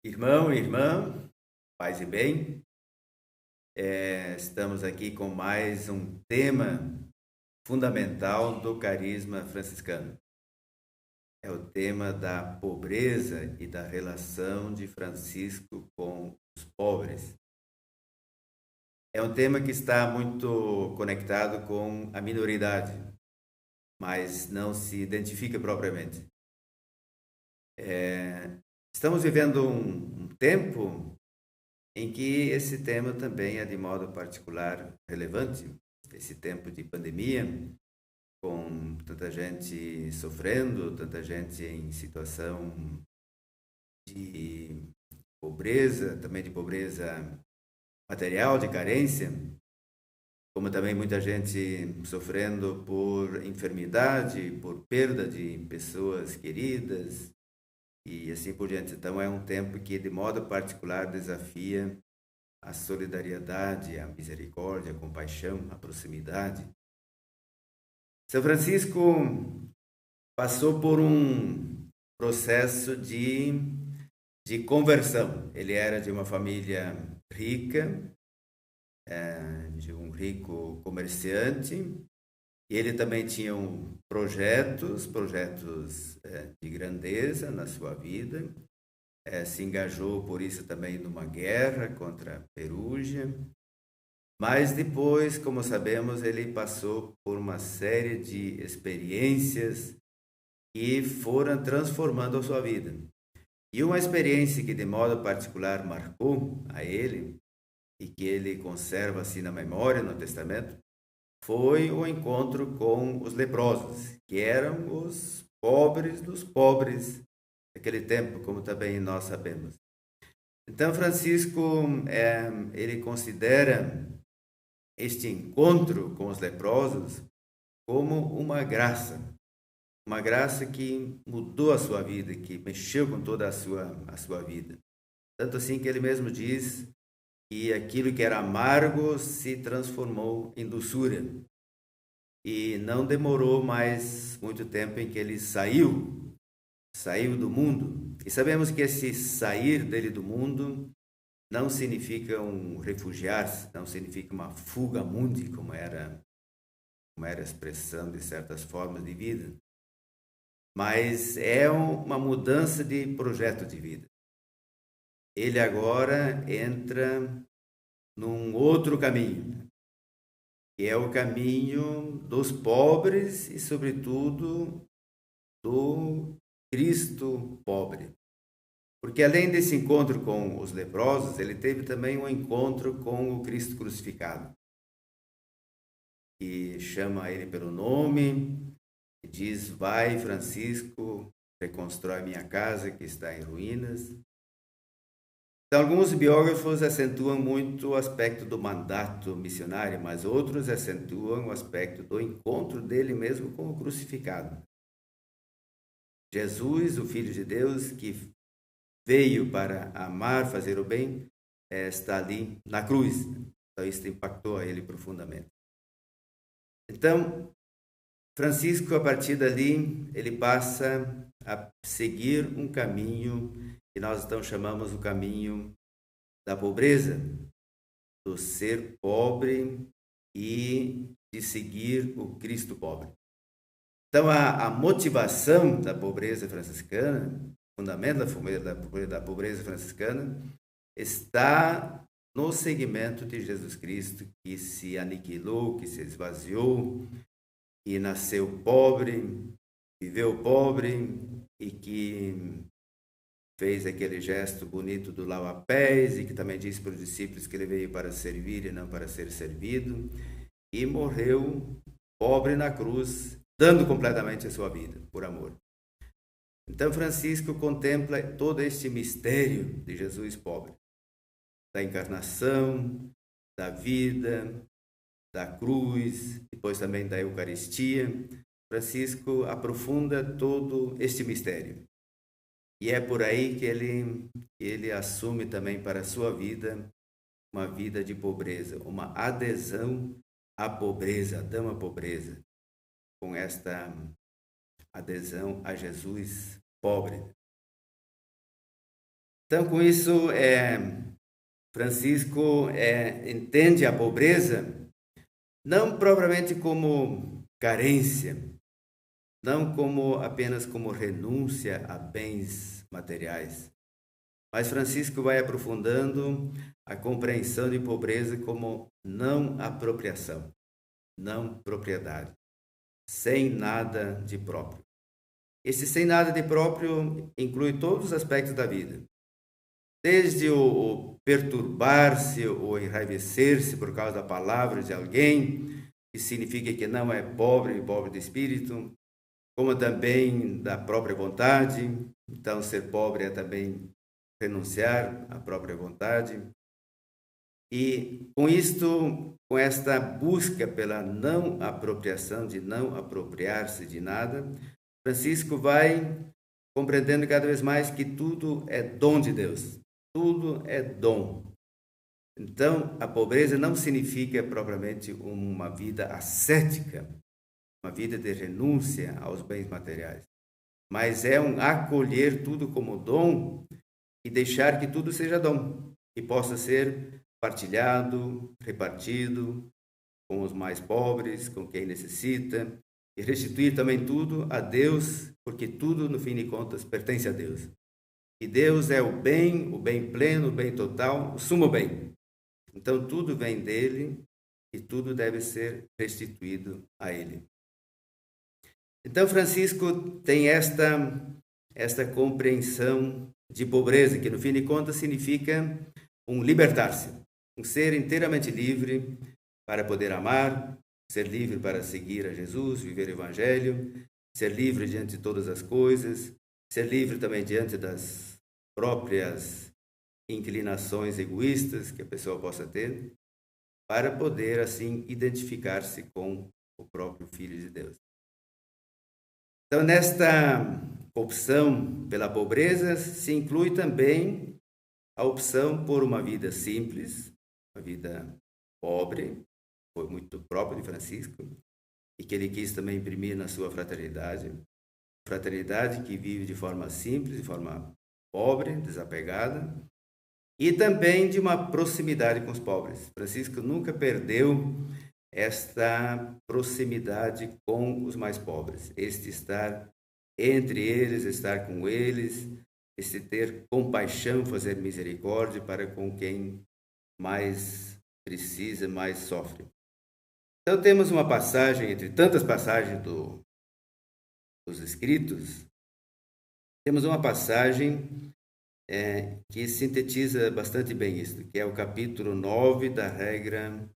Irmão e irmã, paz e bem, estamos aqui com mais um tema fundamental do carisma franciscano. É o tema da pobreza e da relação de Francisco com os pobres. É um tema que está muito conectado com a minoridade, mas não se identifica propriamente. Estamos vivendo um tempo em que esse tema também é de modo particular relevante. Esse tempo de pandemia, com tanta gente sofrendo, tanta gente em situação de pobreza, também de pobreza material, de carência, como também muita gente sofrendo por enfermidade, por perda de pessoas queridas e assim por diante. Então é um tempo que de modo particular desafia a solidariedade, a misericórdia, a compaixão, a proximidade. São Francisco passou por um processo de conversão. Ele era de uma família rica, de um rico comerciante, e ele também tinha projetos de grandeza na sua vida. Se engajou por isso também numa guerra contra a Perúgia. Mas depois, como sabemos, ele passou por uma série de experiências que foram transformando a sua vida. E uma experiência que de modo particular marcou a ele e que ele conserva assim na memória, no testamento, foi o encontro com os leprosos, que eram os pobres dos pobres naquele tempo, como também nós sabemos. Então, Francisco, ele considera este encontro com os leprosos como uma graça que mudou a sua vida, que mexeu com toda a sua vida. Tanto assim que ele mesmo diz que aquilo que era amargo se transformou em doçura. E não demorou mais muito tempo em que ele saiu do mundo. E sabemos que esse sair dele do mundo não significa um refugiar-se, não significa uma fuga mundi, como era a expressão de certas formas de vida, mas é uma mudança de projeto de vida. Ele agora entra num outro caminho, que é o caminho dos pobres e, sobretudo, do Cristo pobre. Porque além desse encontro com os leprosos, ele teve também um encontro com o Cristo crucificado, que chama ele pelo nome e diz: vai, Francisco, reconstrói minha casa que está em ruínas. Então, alguns biógrafos acentuam muito o aspecto do mandato missionário, mas outros acentuam o aspecto do encontro dele mesmo com o crucificado. Jesus, o Filho de Deus, que veio para amar, fazer o bem, está ali na cruz. Então, isso impactou a ele profundamente. Então, Francisco, a partir dali, ele passa a seguir um caminho que nós então chamamos o caminho da pobreza, do ser pobre e de seguir o Cristo pobre. Então, a motivação da pobreza franciscana, o fundamento da pobreza franciscana, está no seguimento de Jesus Cristo, que se aniquilou, que se esvaziou, que nasceu pobre, viveu pobre e que fez aquele gesto bonito do lava-pés e que também disse para os discípulos que ele veio para servir e não para ser servido, e morreu pobre na cruz, dando completamente a sua vida por amor. Então Francisco contempla todo este mistério de Jesus pobre, da encarnação, da vida, da cruz, depois também da Eucaristia. Francisco aprofunda todo este mistério. E é por aí que ele assume também para a sua vida uma vida de pobreza, uma adesão à pobreza, à dama pobreza, com esta adesão a Jesus pobre. Então, com isso, Francisco entende a pobreza não propriamente como carência, não apenas como renúncia a bens materiais, mas Francisco vai aprofundando a compreensão de pobreza como não apropriação, não propriedade, sem nada de próprio. Esse sem nada de próprio inclui todos os aspectos da vida, desde o perturbar-se ou enraivecer-se por causa da palavra de alguém, que significa que não é pobre de espírito, como também da própria vontade. Então, ser pobre é também renunciar à própria vontade. E com isto, com esta busca pela não apropriação, de não apropriar-se de nada, Francisco vai compreendendo cada vez mais que tudo é dom de Deus. Tudo é dom. Então, a pobreza não significa propriamente uma vida ascética, uma vida de renúncia aos bens materiais, mas é um acolher tudo como dom e deixar que tudo seja dom, que possa ser partilhado, repartido com os mais pobres, com quem necessita, e restituir também tudo a Deus, porque tudo, no fim de contas, pertence a Deus. E Deus é o bem pleno, o bem total, o sumo bem. Então, tudo vem dele e tudo deve ser restituído a ele. Então, Francisco tem esta compreensão de pobreza, que no fim de contas significa um libertar-se, um ser inteiramente livre para poder amar, ser livre para seguir a Jesus, viver o Evangelho, ser livre diante de todas as coisas, ser livre também diante das próprias inclinações egoístas que a pessoa possa ter, para poder, assim, identificar-se com o próprio Filho de Deus. Então, nesta opção pela pobreza, se inclui também a opção por uma vida simples, uma vida pobre, foi muito próprio de Francisco, e que ele quis também imprimir na sua fraternidade. Fraternidade que vive de forma simples, de forma pobre, desapegada, e também de uma proximidade com os pobres. Francisco nunca perdeu esta proximidade com os mais pobres, este estar entre eles, estar com eles, este ter compaixão, fazer misericórdia para com quem mais precisa, mais sofre. Então temos uma passagem, entre tantas passagens dos escritos, temos uma passagem que sintetiza bastante bem isso, que é o capítulo 9 da regra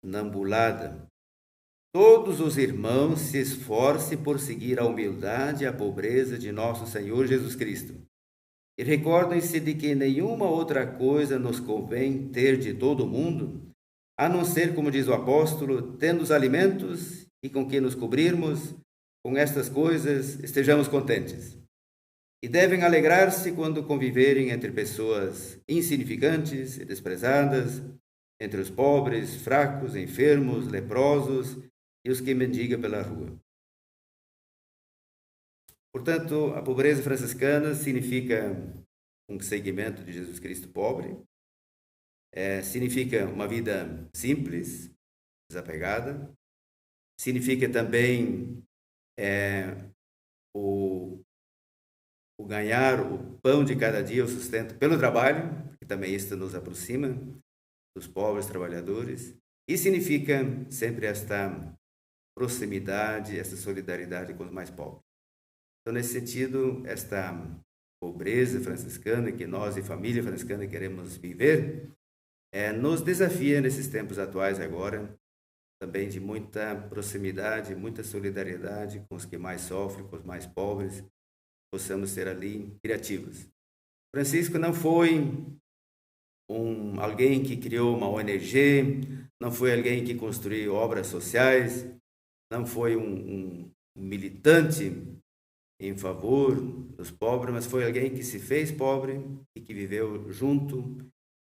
nambulada. Todos os irmãos se esforcem por seguir a humildade e a pobreza de nosso Senhor Jesus Cristo. E recordem-se de que nenhuma outra coisa nos convém ter de todo o mundo, a não ser, como diz o apóstolo, tendo os alimentos e com que nos cobrirmos, com estas coisas estejamos contentes. E devem alegrar-se quando conviverem entre pessoas insignificantes e desprezadas, entre os pobres, fracos, enfermos, leprosos e os que mendigam pela rua. Portanto, a pobreza franciscana significa um segmento de Jesus Cristo pobre, significa uma vida simples, desapegada, significa também o ganhar o pão de cada dia, o sustento pelo trabalho, que também isto nos aproxima dos pobres trabalhadores, e significa sempre esta proximidade, essa solidariedade com os mais pobres. Então, nesse sentido, esta pobreza franciscana que nós e família franciscana queremos viver, nos desafia nesses tempos atuais agora, também de muita proximidade, muita solidariedade com os que mais sofrem, com os mais pobres, possamos ser ali criativos. Francisco não foi alguém que criou uma ONG, não foi alguém que construiu obras sociais, não foi um militante em favor dos pobres, mas foi alguém que se fez pobre e que viveu junto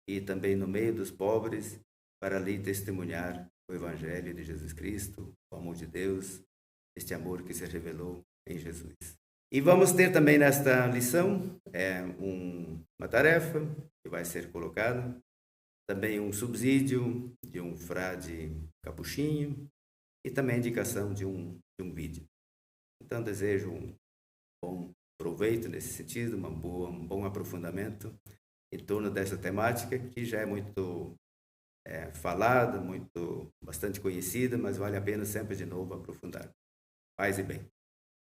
e também no meio dos pobres para ali testemunhar o Evangelho de Jesus Cristo, o amor de Deus, este amor que se revelou em Jesus. E vamos ter também nesta lição uma tarefa que vai ser colocada, também um subsídio de um frade capuchinho e também a indicação de um vídeo. Então, desejo um bom proveito nesse sentido, um bom aprofundamento em torno dessa temática que já é muito falada, bastante conhecida, mas vale a pena sempre de novo aprofundar. Paz e bem.